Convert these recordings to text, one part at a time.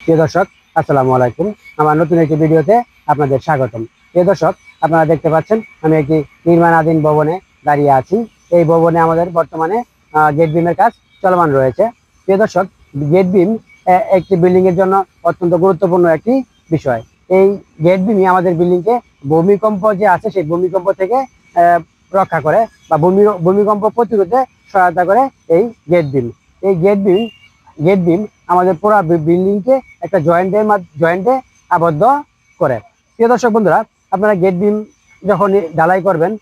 প্রিয় দর্শক, আসসালামু আলাইকুম। আমার নতুন একটি ভিডিওতে আপনাদের স্বাগতম। প্রিয় দর্শক, আপনারা দেখতে পাচ্ছেন আমি একটি নির্মাণাধীন ভবনে দাঁড়িয়ে আছি। এই ভবনে আমাদের বর্তমানে গেট বিমের কাজ চলমান রয়েছে। প্রিয় দর্শক, গেট বিম একটি বিল্ডিং এর জন্য অত্যন্ত গুরুত্বপূর্ণ একটি বিষয়। এই গেট বিমই আমাদের বিল্ডিংকে ভূমিকম্প যে আছে সেই ভূমিকম্প থেকে রক্ষা করে বা ভূমিকম্প প্রতিরোধে সহায়তা করে এই গেট বিম। এই গেট বিম আমাদের পুরো বিল্ডিংকে একটা জয়েন্টে আবদ্ধ করে। প্রিয় দর্শক বন্ধুরা, আপনারা গেট বিম যখন ঢালাই করবেন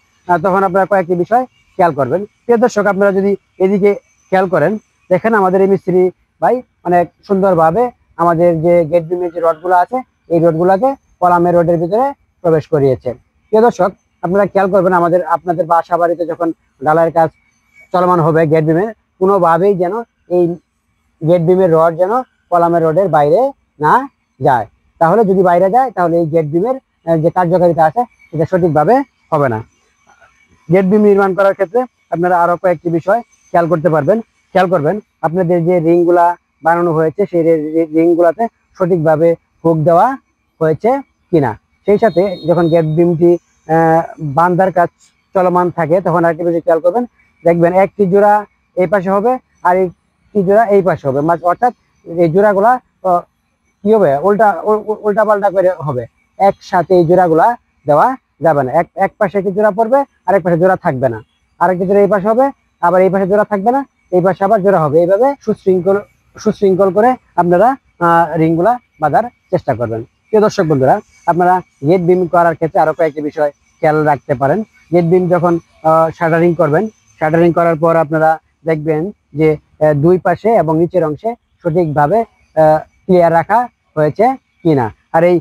তখন আপনারা কয়েকটি বিষয় খেয়াল করবেন। প্রিয় দর্শক, আপনারা যদি এদিকে খেয়াল করেন, দেখেন আমাদের এই মিস্ত্রি ভাই অনেক সুন্দরভাবে আমাদের যে গেট বিমের যে রডগুলো আছে এই রডগুলোকে কলামের রডের ভিতরে প্রবেশ করিয়েছে। প্রিয় দর্শক, আপনারা খেয়াল করবেন আপনাদের বাসা বাড়িতে যখন ঢালাইয়ের কাজ চলমান হবে গেট বিমের, কোনোভাবেই যেন এই গেট বিমের রড যেন কলামের রডের বাইরে না যায়। তাহলে যদি বাইরে যায় তাহলে এই গেট বিমের যে কার্যকারিতা আছে সেটা সঠিকভাবে হবে না। গেট বিম নির্মাণ করার ক্ষেত্রে আপনারা আরো কয়েকটি বিষয় খেয়াল করবেন আপনাদের যে রিংগুলা বানানো হয়েছে সেই রিংগুলাতে সঠিকভাবে হুক দেওয়া হয়েছে কিনা। সেই সাথে যখন গেট বিমটি বান্ধার কাজ চলমান থাকে তখন আরেকটি বিষয় খেয়াল করবেন, দেখবেন একটি জোড়া এই পাশে হবে আর একটি জোড়া এই পাশে হবে, অর্থাৎ এই জোড়াগুলা কি হবে, উল্টা পাল্টা করে হবে। একসাথে এই জোড়াগুলা দেওয়া যাবে না। এক পাশে একটি জোড়া পড়বে আর এক পাশে জোড়া থাকবে না, আরেকটি জোড়া এই পাশে হবে আবার এই পাশে জোড়া থাকবে না, এই পাশে আবার জোড়া হবে। এইভাবে সুশৃঙ্খল করে আপনারা রিংগুলা বাঁধার চেষ্টা করবেন। প্রিয় দর্শক বন্ধুরা, আপনারা গেট বিম করার ক্ষেত্রে আরো কয়েকটি বিষয় খেয়াল রাখতে পারেন। গেট বিম যখন শাটারিং করবেন, শাটারিং করার পর আপনারা দেখবেন যে দুই পাশে এবং নিচের অংশে সঠিকভাবে ক্লিয়ার রাখা হয়েছে কিনা। আর এই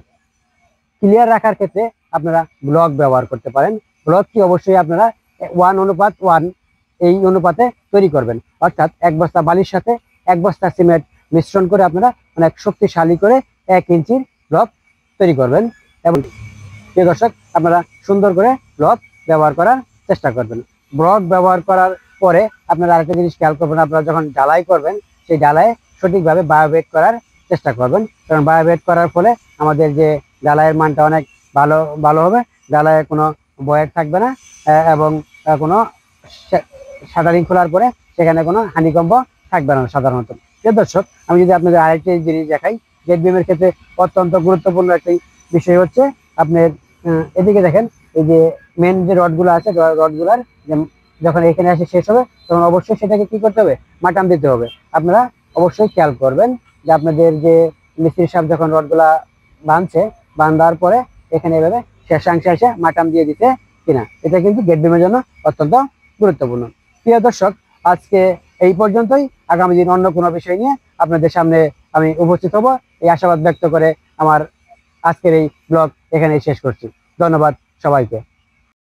ক্লিয়ার রাখার ক্ষেত্রে আপনারা ব্লক ব্যবহার করতে পারেন। ব্লকটি অবশ্যই আপনারা 1:1 এই অনুপাতে তৈরি করবেন, অর্থাৎ এক বস্তা বালির সাথে এক বস্তা সিমেন্ট মিশ্রণ করে আপনারা অনেক শক্তিশালী করে 1 ইঞ্চির ব্লক তৈরি করবেন। এবং প্রিয় দর্শক, আপনারা সুন্দর করে ব্লক ব্যবহার করার চেষ্টা করবেন। ব্লক ব্যবহার করার পরে আপনারা আরেকটা জিনিস খেয়াল করবেন, আপনারা যখন ঢালাই করবেন সেই ঢালাই সঠিকভাবে বায়োবেট করার চেষ্টা করবেন, কারণ বায়োবেট করার ফলে আমাদের যে ঢালাইয়ের মানটা অনেক ভালো হবে। ঢালাইয়ের কোনো বয়েড থাকবে না এবং কোনো শাটারিং খোলার পরে সেখানে কোনো হানিকম্ব থাকবে না সাধারণত। প্রিয় দর্শক, আমি যদি আপনাদের আরেকটি জিনিস দেখাই, গেট বিমের ক্ষেত্রে অত্যন্ত গুরুত্বপূর্ণ একটি বিষয় হচ্ছে আপনার এদিকে দেখেন, এই যে মেন যে রডগুলো আছে রডগুলার যখন এখানে এসে শেষ হবে তখন অবশ্যই সেটাকে কি করতে হবে, মাটাম দিতে হবে। আপনারা অবশ্যই খেয়াল করবেন যে আপনাদের যে মিস্ত্রি সাহেব যখন রডগুলা বাঁধার পরে এখানে এভাবে শেষাংশে এসে মাটাম দিয়ে দিতে কিনা, এটা কিন্তু গেট বিমের জন্য অত্যন্ত গুরুত্বপূর্ণ। প্রিয় দর্শক, আজকে এই পর্যন্তই। আগামী দিন অন্য কোনো বিষয় নিয়ে আপনাদের সামনে আমি উপস্থিত হব এই আশাবাদ ব্যক্ত করে আমার আজকের এই ব্লগ এখানেই শেষ করছি। ধন্যবাদ সবাইকে।